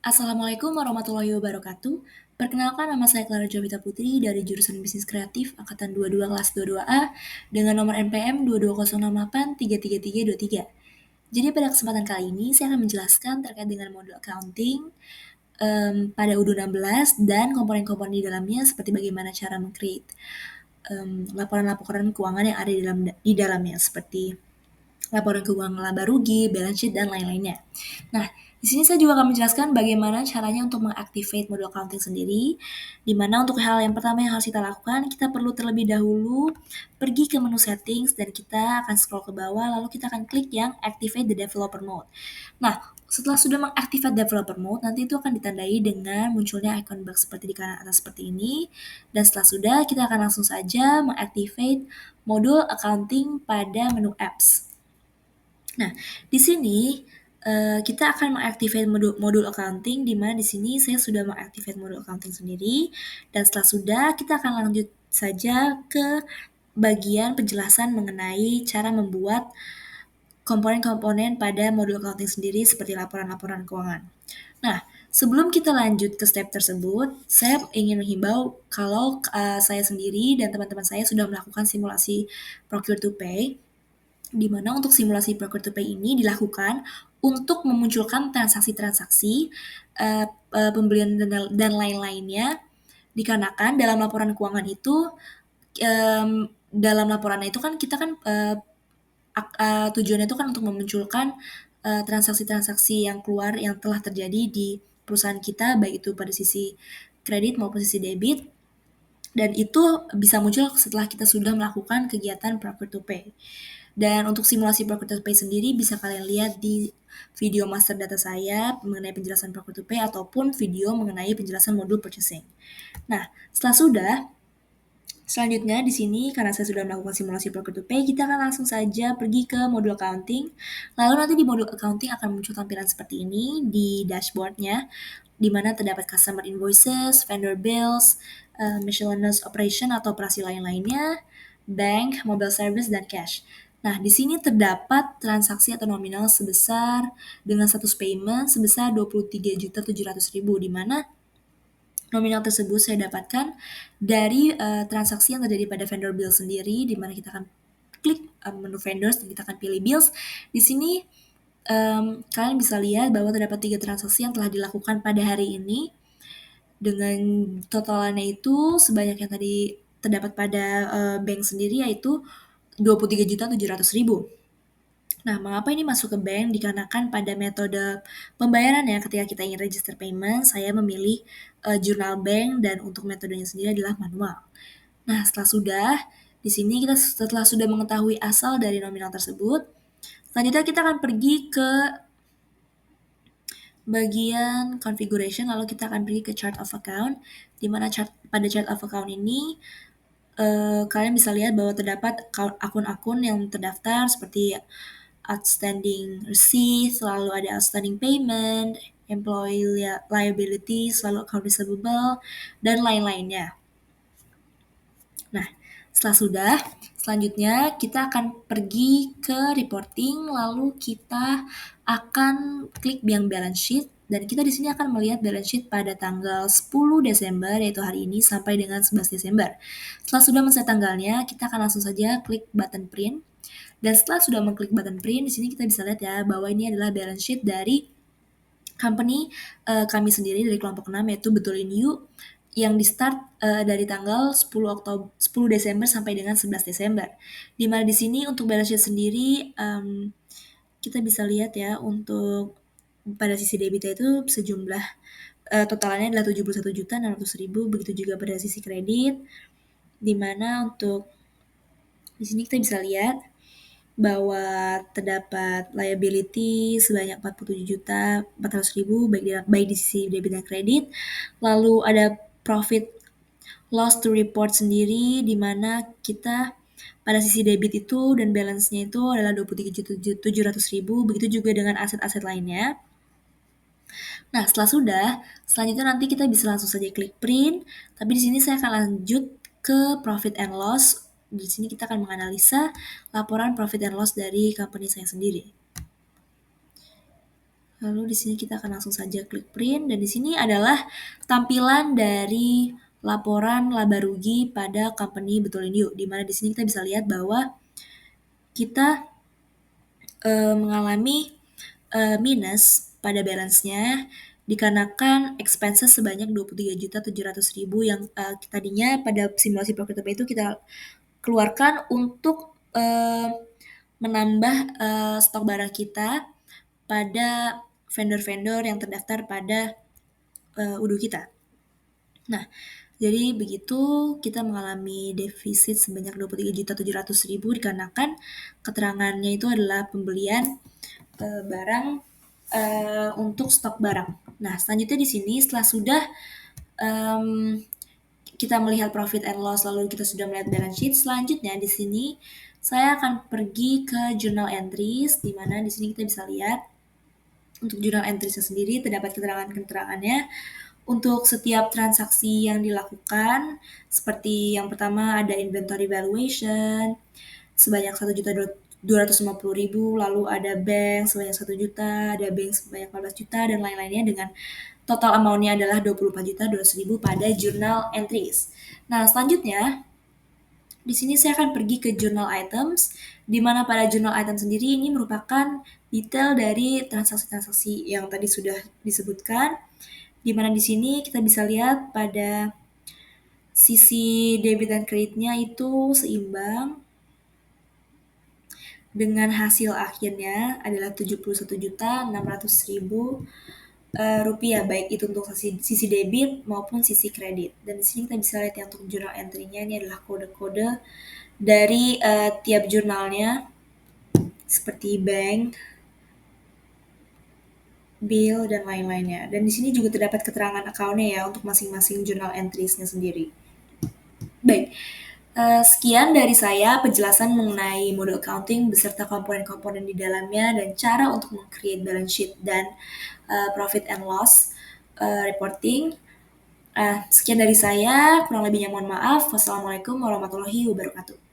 Assalamualaikum warahmatullahi wabarakatuh. Perkenalkan nama saya Clara Jovita Putri dari jurusan Bisnis Kreatif Angkatan 22 kelas 22A dengan nomor NPM 22068333323. Jadi pada kesempatan kali ini saya akan menjelaskan terkait dengan modul accounting pada UD16 dan komponen-komponen di dalamnya seperti bagaimana cara meng-create laporan-laporan keuangan yang ada di dalamnya seperti laporan keuangan laba rugi, balance sheet, dan lain-lainnya. Nah, di sini saya juga akan menjelaskan bagaimana caranya untuk mengactivate modul accounting sendiri, di mana untuk hal yang pertama yang harus kita lakukan, kita perlu terlebih dahulu pergi ke menu settings, dan kita akan scroll ke bawah, lalu kita akan klik yang activate the developer mode. Nah, setelah sudah mengaktifkan developer mode, nanti itu akan ditandai dengan munculnya icon box seperti di kanan atas seperti ini, dan setelah sudah, kita akan langsung saja mengactivate modul accounting pada menu apps. Nah, di sini kita akan mengaktifkan modul accounting, di mana di sini saya sudah mengaktifkan modul accounting sendiri, dan setelah sudah kita akan lanjut saja ke bagian penjelasan mengenai cara membuat komponen-komponen pada modul accounting sendiri seperti laporan-laporan keuangan. Nah, sebelum kita lanjut ke step tersebut, saya ingin menghimbau kalau saya sendiri dan teman-teman saya sudah melakukan simulasi procure to pay, di mana untuk simulasi procure to pay ini dilakukan untuk memunculkan transaksi-transaksi pembelian dan lain-lainnya, dikarenakan dalam laporan keuangan itu dalam laporannya itu kan kita kan tujuannya itu kan untuk memunculkan transaksi-transaksi yang keluar yang telah terjadi di perusahaan kita, baik itu pada sisi kredit maupun sisi debit, dan itu bisa muncul setelah kita sudah melakukan kegiatan procure to pay. Dan untuk simulasi procure to pay sendiri bisa kalian lihat di video master data saya mengenai penjelasan procure to pay ataupun video mengenai penjelasan modul purchasing. Nah, selanjutnya di sini karena saya sudah melakukan simulasi procure to pay, kita akan langsung saja pergi ke modul accounting. Lalu nanti di modul accounting akan muncul tampilan seperti ini di dashboardnya, di mana terdapat customer invoices, vendor bills, miscellaneous operation atau operasi lain-lainnya, bank, mobile service, dan cash. Nah, di sini terdapat transaksi atau nominal sebesar dengan status payment sebesar 23.700.000, di mana nominal tersebut saya dapatkan dari transaksi yang terjadi pada vendor bill sendiri, di mana kita akan klik menu vendors dan kita akan pilih bills. Di sini kalian bisa lihat bahwa terdapat 3 transaksi yang telah dilakukan pada hari ini, dengan totalannya itu sebanyak yang tadi terdapat pada bank sendiri, yaitu 23.700.000. Nah, mengapa ini masuk ke bank? Dikarenakan pada metode pembayarannya ketika kita ingin register payment, saya memilih jurnal bank, dan untuk metodenya sendiri adalah manual. Nah, di sini kita setelah sudah mengetahui asal dari nominal tersebut, selanjutnya kita akan pergi ke bagian configuration, lalu kita akan pergi ke chart of account, di mana pada chart of account ini kalian bisa lihat bahwa terdapat akun-akun yang terdaftar seperti outstanding receipt, lalu ada outstanding payment, employee liabilities, lalu account receivable, dan lain-lainnya. Nah, selanjutnya kita akan pergi ke reporting, lalu kita akan klik yang balance sheet, dan kita di sini akan melihat balance sheet pada tanggal 10 Desember, yaitu hari ini, sampai dengan 11 Desember. Setelah sudah men-set tanggalnya, kita akan langsung saja klik button print. Dan setelah sudah mengklik button print, di sini kita bisa lihat ya bahwa ini adalah balance sheet dari company kami sendiri dari kelompok 6, yaitu Betulin You, yang di-start dari tanggal 10 Desember sampai dengan 11 Desember. Di mana di sini untuk balance sheet sendiri kita bisa lihat ya, untuk pada sisi debitnya itu sejumlah totalannya adalah 71.600.000, begitu juga pada sisi kredit, di mana untuk di sini kita bisa lihat bahwa terdapat liability sebanyak 47.400.000 baik di sisi debit dan kredit. Lalu ada profit loss to report sendiri, di mana kita pada sisi debit itu dan balance-nya itu adalah 23.700.000, begitu juga dengan aset-aset lainnya. Nah, selanjutnya nanti kita bisa langsung saja klik print, tapi di sini saya akan lanjut ke profit and loss. Di sini kita akan menganalisa laporan profit and loss dari company saya sendiri. Lalu di sini kita akan langsung saja klik print dan di sini adalah tampilan dari laporan laba rugi pada company Betulin Yuk, di mana di sini kita bisa lihat bahwa kita mengalami minus pada balance-nya dikarenakan expenses sebanyak 23.700.000 yang tadinya pada simulasi profitable itu kita keluarkan untuk menambah stok barang kita pada vendor-vendor yang terdaftar pada UDU kita. Nah, jadi begitu kita mengalami defisit sebanyak 23.700.000 dikarenakan keterangannya itu adalah pembelian barang untuk stok barang. Nah, selanjutnya di sini setelah sudah kita melihat profit and loss lalu kita sudah melihat balance sheet, selanjutnya di sini saya akan pergi ke journal entries di mana di sini kita bisa lihat untuk journal entries sendiri terdapat keterangan-keterangannya untuk setiap transaksi yang dilakukan, seperti yang pertama ada inventory valuation sebanyak 1.250.000, lalu ada bank sebanyak 1 juta, ada bank sebanyak 14 juta, dan lain-lainnya dengan total amount-nya adalah 24.200.000 pada journal entries. Nah, selanjutnya di sini saya akan pergi ke journal items, di mana pada journal item sendiri ini merupakan detail dari transaksi-transaksi yang tadi sudah disebutkan, di mana di sini kita bisa lihat pada sisi debit dan kreditnya itu seimbang dengan hasil akhirnya adalah 71.600.000 rupiah, baik itu untuk sisi debit maupun sisi kredit. Dan di sini kita bisa lihat yang untuk journal entry-nya ini adalah kode-kode dari tiap jurnalnya seperti bank, bill, dan lain-lainnya. Dan di sini juga terdapat keterangan account-nya ya untuk masing-masing journal entries-nya sendiri. Baik, sekian dari saya penjelasan mengenai model accounting beserta komponen-komponen di dalamnya dan cara untuk meng-create balance sheet dan profit and loss reporting. Sekian dari saya, kurang lebihnya mohon maaf. Wassalamualaikum warahmatullahi wabarakatuh.